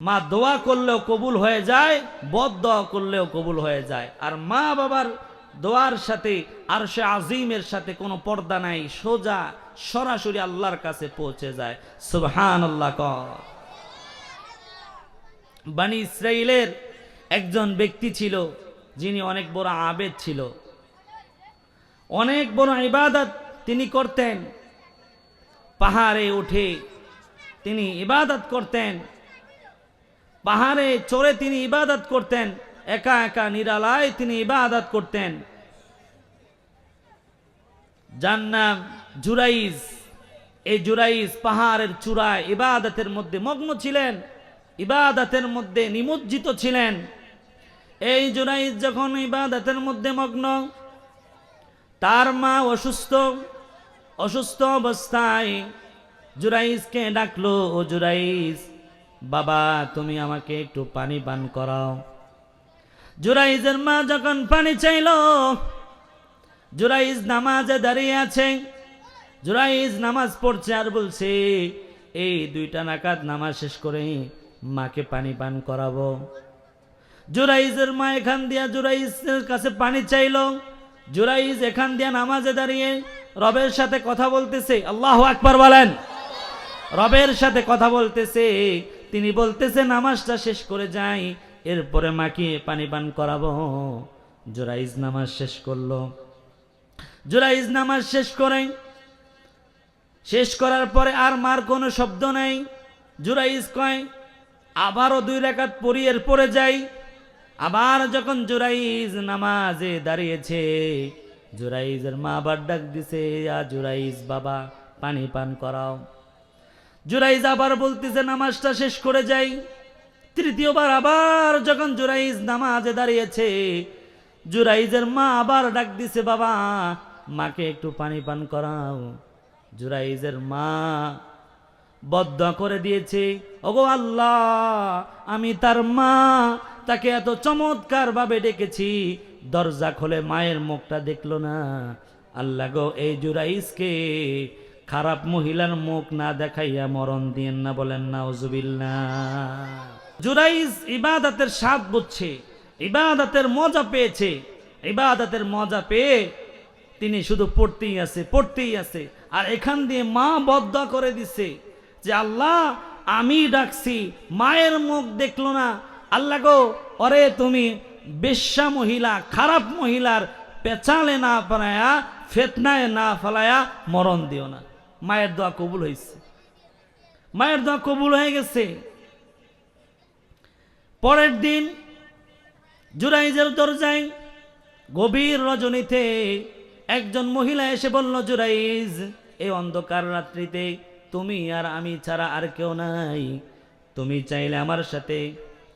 মা দোয়া করলেও কবুল হয়ে যায়, বদ দোয়া করলেও কবুল হয়ে যায়। আর মা বাবার দোয়ার সাথে আরশে আজিমের সাথে কোনো পর্দা নাই, সোজা সরাসরি আল্লাহর কাছে পৌঁছে যায়। সুবহানাল্লাহ। বনি ইসরাইলের একজন ব্যক্তি ছিল যিনি অনেক বড় আবেদ ছিল, অনেক বড় ইবাদত তিনি করতেন। পাহাড়ে উঠে তিনি ইবাদত করতেন, পাহাড়ে চড়ে তিনি ইবাদত করতেন, একা একা নিরালায় তিনি ইবাদত করতেন। যার নাম জুরাইজ। এই জুরাইজ পাহাড়ের চূড়ায় ইবাদতের মধ্যে মগ্ন ছিলেন, ইবাদতের মধ্যে নিমজ্জিত ছিলেন। এই জুরাইজ যখন ইবাদতের মধ্যে মগ্ন, তার মা অসুস্থ। অসুস্থ অবস্থায় জুরাইজকে ডাকলো, ও জুরাইজ বাবা, তুমি আমাকে একটু পানি পান করাও। জুরাইজের মা যখন পানি চাইল, জুরাইজ নামাজে দাঁড়িয়ে আছে, জুরাইজ নামাজ পড়ছে আর বলছে, এই 2টা রাকাত নামাজ শেষ করে মাকে পানি পান করাবো। জুরাইজের মা এখান দিয়া জুরাইজের কাছে পানি চাইল। জুরাইজ এখান দিয়া নামাজে দাঁড়িয়ে রবের সাথে কথা বলতেছে। আল্লাহু আকবার বলেন। রবের সাথে কথা বলতেছে। তিনি বলতেছে নামাজটা শেষ করে যাই, এরপরে মাকে পানি পান করাবো। জুরাইজ নামাজ শেষ করলো। জুরাইজ নামাজ শেষ করার পরে আর মার কোনো শব্দ নাই। জুরাইজ কয় আবারও 2 রাকাত পড়ি, এরপরে যাই। আবার যখন জুরাইজ নামাজে দাঁড়িয়েছে, জুরাইজের মা আবার ডাক দিছে, জুরাইজ বাবা, পানি পান করাও। জুরাইজ আবার বলতেছে নামাজটা শেষ করে যাই। তৃতীয়বার আবার যখন জুরাইজ নামাজে দাঁড়িয়েছে, জুরাইজের মা আবার ডাক দিছে, বাবা, মাকে একটু পানি পান করাও। জুরাইজের মা বদ্দুয়া করে দিয়েছে, ওগো আল্লাহ, আমি তার মা, তাকে এত চমৎকার ভাবে ডেকেছি, দরজা খুলে মায়ের মুখটা দেখলো না। আল্লাহ গো, এই জুরাইজকে খারাপ মহিলার মুখ না দেখাইয়া মরণ দিয়েন না, বলেন নাউজুবিল্লাহ। জুরাইজ ইবাদতের স্বাদ বুঝছে, ইবাদতের মজা পেয়েছে। ইবাদতের মজা পেয়ে তিনি শুধু পড়তেই আছে। আর এখান দিয়ে মা বদ্দুয়া করে দিছে যে আল্লাহ, আমি ডাকছি, মায়ের মুখ দেখলো না। আল্লাহ গো, ওরে তুমি বেশ্যা মহিলা, খারাপ মহিলার পেঁচালে না ফেলায়া, ফেতনায় না ফেলায়া মরণ দিও না। মায়ের দোয়া কবুল হয়েছে, মায়ের দোয়া কবুল হয়ে গেছে। পরের দিন জুরাইজের দরজায় গভীর রজনীতে একজন মহিলা এসে বলল, জুরাইজ, এই অন্ধকার রাত্রিতে তুমি আর আমি ছাড়া আর কেউ নাই, তুমি চাইলে আমার সাথে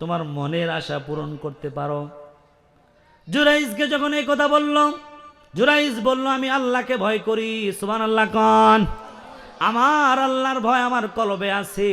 তোমার মনের আশা পূরণ করতে পারো। জুরাইজকে যখন এই কথা বলল, জুরাইজ বলল, আমি আল্লাহকে ভয় করি। সুবহানাল্লাহ কোন। আমার আল্লাহর ভয় আমার কলবে আছে,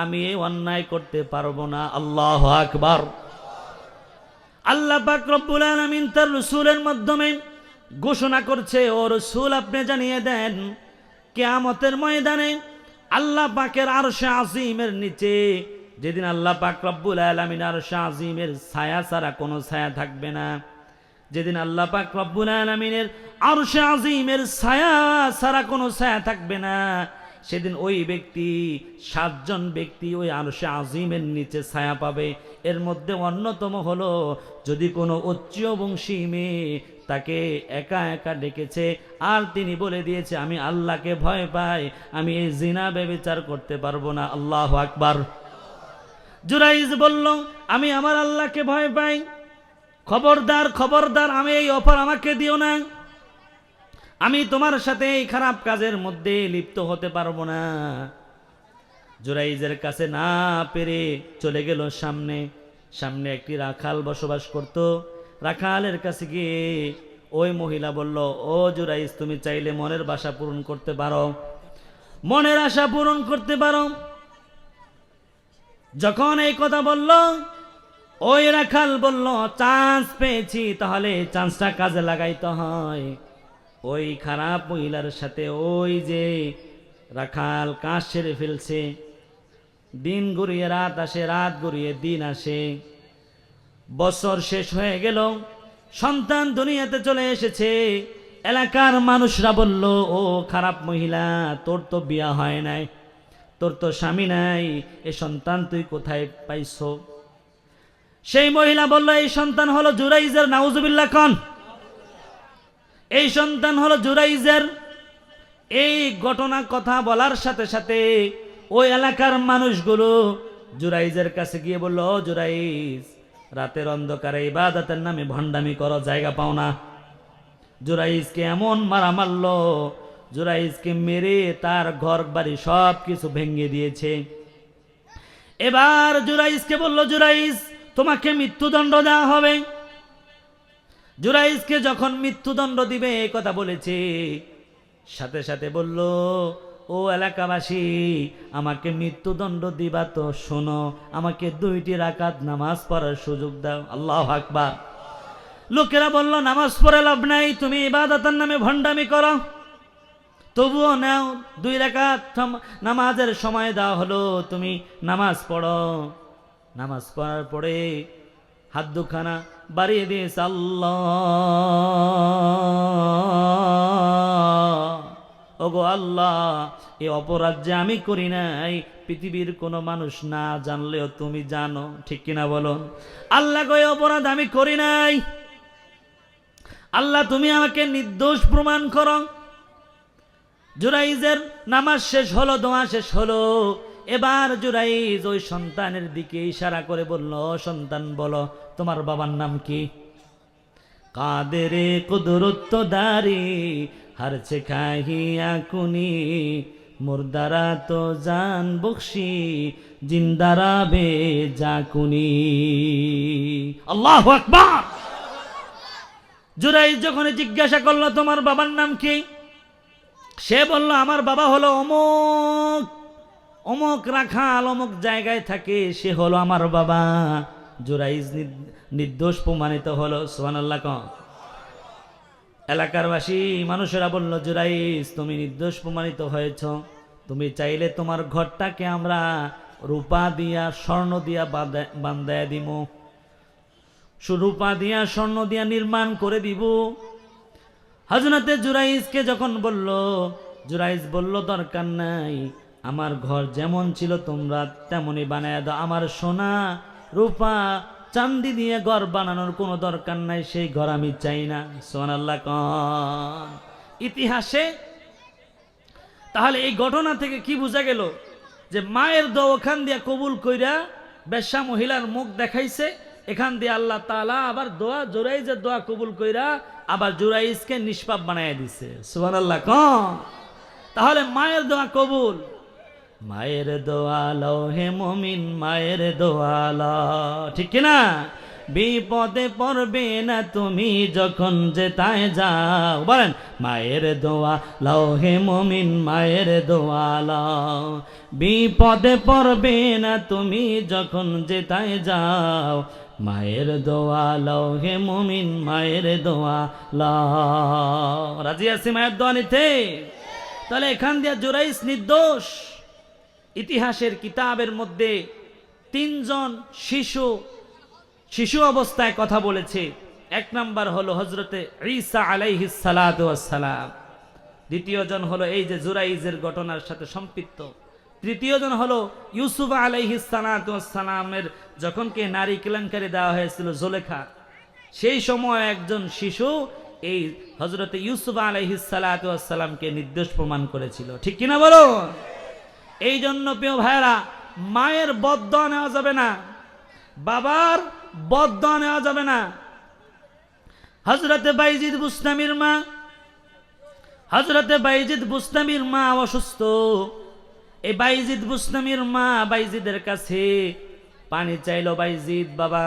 আমি এই অন্যায় করতে পারবো না। আল্লাহু আকবার। আল্লাহ পাক রব্বুল আলামিন তার রাসূলের মাধ্যমে ঘোষণা করছে, ও রাসূল, আপনি জানিয়ে দেন, কিয়ামতের ময়দানে আল্লাহ পাকের আরশে আজিমের নিচে, যেদিন আল্লাহ পাক রব্বুল আলামিন আরশে আজিমের ছায়া ছাড়া কোনো ছায়া থাকবে না, যেদিন আল্লাহ পাক রব্বুল আলামিনের আরশে আজিমের ছায়া ছাড়া কোনো ছায়া থাকবে না, সেদিন ওই ব্যক্তি, 7 জন ব্যক্তি ওই আরশে আজিমের নিচে ছায়া পাবে। এর মধ্যে অন্যতম হলো, যদি কোনো উচ্চ বংশী মেয়ে তাকে একা একা ডেকেছে আর তিনি বলে দিয়েছে, আমি আল্লাহকে ভয় পাই, আমি এই জিনা ব্যভিচার করতে পারবো না। আল্লাহু আকবার। জুরাইজ বলল, আমি আমার আল্লাহকে ভয় পাই, খবরদার খবরদার, আমি এই অফার আমাকে দিও না, আমি তোমার সাথে এই খারাপ কাজের মধ্যে লিপ্ত হতে পারবো না। জুরাইজের কাছে না পেরে চলে গেল সামনে একটি রাখাল বসবাস করত। রাখালের কাছে গিয়ে ওই মহিলা বলল, ও জুরাইজ, তুমি চাইলে মনের আশা পূরণ করতে পারো, মনের আশা পূরণ করতে পারো। যখন এই কথা বলল, ওই রাখাল বলল, চান্স পেয়েছি, তাহলে চান্সটা কাজে লাগাইতে হয়। ওই খারাপ মহিলার সাথে ওই যে রাখাল কাজ সেরে ফেলছে, দিন ঘুরিয়ে রাত আসে, রাত ঘুরিয়ে দিন আসে, বছর শেষ হয়ে গেল, সন্তান দুনিয়াতে চলে এসেছে। এলাকার মানুষরা বলল, ও খারাপ মহিলা, তোর তো বিয়া হয় নাই, তোর তো স্বামী নাই, এ সন্তান তুই কোথায় পাইছো? সেই মহিলা বলল, এই সন্তান হলো জুরাইজের। নাউজুবিল্লাহ খান। এই সন্তান হলো জুরাইজের। এই ঘটনা কথা বলার সাথে সাথে ওই এলাকার মানুষগুলো জুরাইজের কাছে গিয়ে বলল, ও জুরাইজ, রাতের অন্ধকারে ইবাদতের নামে ভণ্ডামি করো, জায়গা পাও না। জুরাইজকে এমন মারা মারলো, জুরাইজকে মেরে তার ঘর বাড়ি সব কিছু ভেঙে দিয়েছে। এবার জুরাইজকে বলল, জুরাইজ, তোমাকে মৃত্যুদণ্ড দেওয়া হবে। জুরাইজকে যখন মৃত্যুদণ্ড দিবে এই কথা বলেছে, সাথে সাথে বলল, ও এলাকাবাসী, আমাকে মৃত্যুদণ্ড দিবা তো শোনো, আমাকে 2টি রাকাত নামাজ পড়ার সুযোগ দাও। আল্লাহু আকবার। লোকেরা বলল, নামাজ পড়ে লাভ নাই, তুমি ইবাদতের নামে ভণ্ডামি করো, তবুও নাও, 2 রাকাত নামাজের সময় দেওয়া হলো, তুমি নামাজ পড়ো। নামাজ পড়ার পরে হাত দুখানা বাড়িয়ে দিয়েছে, আল্লাহ, ওগো আল্লাহ, এই অপরাধ যে আমি করি নাই, পৃথিবীর কোনো মানুষ না জানলেও তুমি জানো, ঠিক কিনা বলো? আল্লাহ গো, এই অপরাধ আমি করি নাই, আল্লাহ তুমি আমাকে নির্দোষ প্রমাণ করো। জুরাইজের নামাজ শেষ হলো, দোয়া শেষ হলো। এবার জুরাইজ ওই সন্তানের দিকে ইশারা করে বলল, সন্তান বলো, তোমার বাবার নাম কি? কাদেরে কুদরত দারি হারছে খাহিয়া কুনি, মুর্দারা তো জান বখশি, জিন্দারা বে জাকুনি। আল্লাহু আকবার। জুরাইজ যখন জিজ্ঞাসা করলো, তোমার বাবার নাম কি? সে বলল, আমার বাবা হলো অমুক, অমুক রাখাল, অমুক জায়গায় থাকে, সে হলো আমার বাবা। জুরাইজ নির্দোষ প্রমাণিত হলো। সুবহানাল্লাহ। এলাকারবাসী মানুষেরা বলল, জুরাইজ, তুমি নির্দোষ প্রমাণিত হয়েছ, তুমি চাইলে তোমার ঘরটাকে আমরা রূপা দিয়া স্বর্ণ দিয়া বান্ধায় দিব, রূপা দিয়া স্বর্ণ দিয়া নির্মাণ করে দিব। হযরতে জুরাইজকে যখন বলল, জুরাইজ বলল, দরকার নাই, আমার ঘর যেমন ছিল তোমরা তেমনই বানায় দাও, আমার সোনা রূপা চাঁদি দিয়ে ঘর বানানোর কোনো দরকার নাই, সেই ঘর আমি চাই না। সুবহানাল্লাহ। ইতিহাসে তাহলে এই ঘটনা থেকে কি বোঝা গেল? যে মায়ের দোয়া ওখান দিয়া কবুল কইরা বেশ্যা মহিলার মুখ দেখাইছে, এখান দিয়ে আল্লাহ তাআলা আবার দোয়া, জুরাইজের দোয়া কবুল কইরা আবার জুরাইজকে নিষ্পাপ বানায় দিছে। সুবহানাল্লাহ। তাহলে মায়ের দোয়া কবুল। মায়ের দোয়া লও হে মুমিন, মায়ের দোয়া লও, ঠিক কিনা? বিপদে পড়বে না তুমি যখন যেতায় যাও, বলেন, মায়ের দোয়া লও হে মুমিন, মায়ের দোয়া লও, বিপদে পড়বে না তুমি যখন যেতায় যাও, মায়ের দোয়া লও হে মুমিন, মায়ের দোয়া লও। রাজি আছি মায়ের দোয়া নিতে? তাহলে এখান দিয়ে জুরাইজ নির্দোষ। ইতিহাসের কিতাবের মধ্যে 3 জন শিশু অবস্থায় কথা বলেছে। 1 নাম্বার হলো হযরতে ঈসা আলাইহিস সালাতু ওয়াস সালাম, 2য় জন হলো এই যে জুরাইজের ঘটনার সাথে সম্পৃক্ত, 3য় জন হলো ইউসুফ আলাইহিস সালাতু ওয়াস সালামের যখন কে নারী কেলেঙ্কারি দেওয়া হয়েছিল জুলেখা, সেই সময় একজন শিশু এই হযরতে ইউসুফ আলাইহিস সালাতু ওয়াস সালামকে নির্দোষ প্রমাণ করেছিল, ঠিক কিনা বলো? এই জন্য প্রিয় ভাইরা, মায়ের বদদোয়া নেওয়া যাবে না, বাবার বদদোয়া নেওয়া যাবে না। হযরতে বাইজিদ বুস্তামির মা অসুস্থ। এই বাইজিদ বুস্তামির মা বাইজিদের কাছে পানি চাইলো, বাইজিদ বাবা,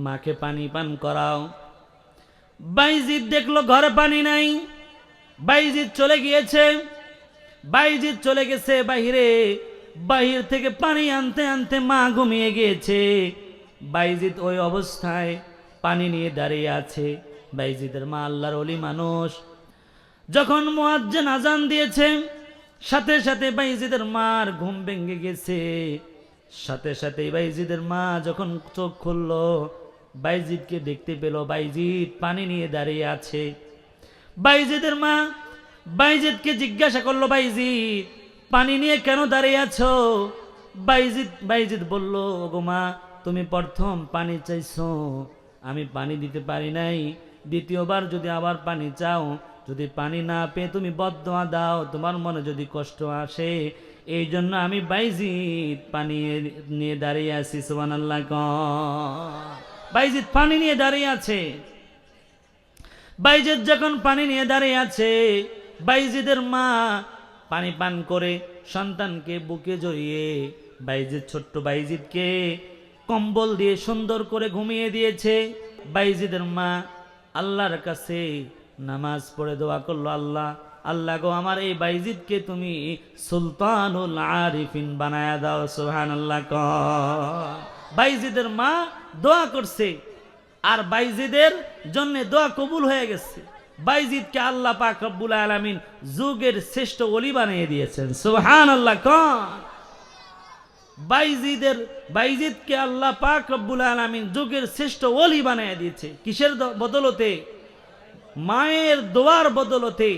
মাকে পানি পান করাও। বাইজিদ দেখলো ঘরে পানি নাই, বাইজিদ চলে গেছে বাহির থেকে পানি আনতে আনতে মা ঘুমিয়ে গিয়েছে। বাইজিদ ওই অবস্থায় পানি নিয়ে দাঁড়িয়ে আছে। বাইজিদের মা আল্লাহর ওলি মানুষ। যখন মুয়াজ্জিন আজান দিয়েছে, সাথে সাথে বাইজিদের মার ঘুম ভেঙে গেছে। সাথে সাথে বাইজিদের মা যখন চোখ খুললো, বাইজিদকে দেখতে পেল বাইজিদ পানি নিয়ে দাঁড়িয়ে আছে। বাইজিদের মা বাইজিদকে জিজ্ঞাসা করলো, বাইজিদ পানি নিয়ে কেন দাঁড়িয়ে আছো? বাইজিদ বলল, ওগো মা, তুমি প্রথম পানি চাইছো, আমি পানি দিতে পারি নাই। দ্বিতীয়বার যদি আবার পানি চাও, যদি পানি না পেয়ে তুমি বদদোয়া দাও, তোমার মনে যদি কষ্ট আসে, এই জন্য আমি বাইজিদ পানি নিয়ে দাঁড়িয়ে আছি। সুবহানাল্লাহ। বাইজিদ পানি নিয়ে দাঁড়িয়ে আছে। বাইজিদ যখন পানি নিয়ে দাঁড়িয়ে আছে, বাইজিদের মা পানি পান করে সন্তানকে বুকে জড়িয়ে বাইজিদ ছোট্ট বাইজিদকে কম্বল দিয়ে সুন্দর করে ঘুমিয়ে দিয়েছে। বাইজিদের মা আল্লাহর কাছে নামাজ পড়ে দোয়া করলো, আল্লাহ আল্লাহ গো, আমার এই বাইজিদকে তুমি সুলতানুল আরিফিন বানায়া দাও। সুবহানাল্লাহ। বাইজিদের মা দোয়া করছে, আর বাইজিদের জন্য দোয়া কবুল হয়ে গেছে। বাইজিদকে আল্লাহ পাক রব্বুল আলামিন যুগের শ্রেষ্ঠ ওলি বানিয়ে দিয়েছেন। সুবহানাল্লাহ। বাইজিদকে আল্লাহ পাক রব্বুল আলামিন যুগের শ্রেষ্ঠ ওলি বানিয়ে দিয়েছে। কিসের বদলতে? মায়ের দোয়ার বদলতে।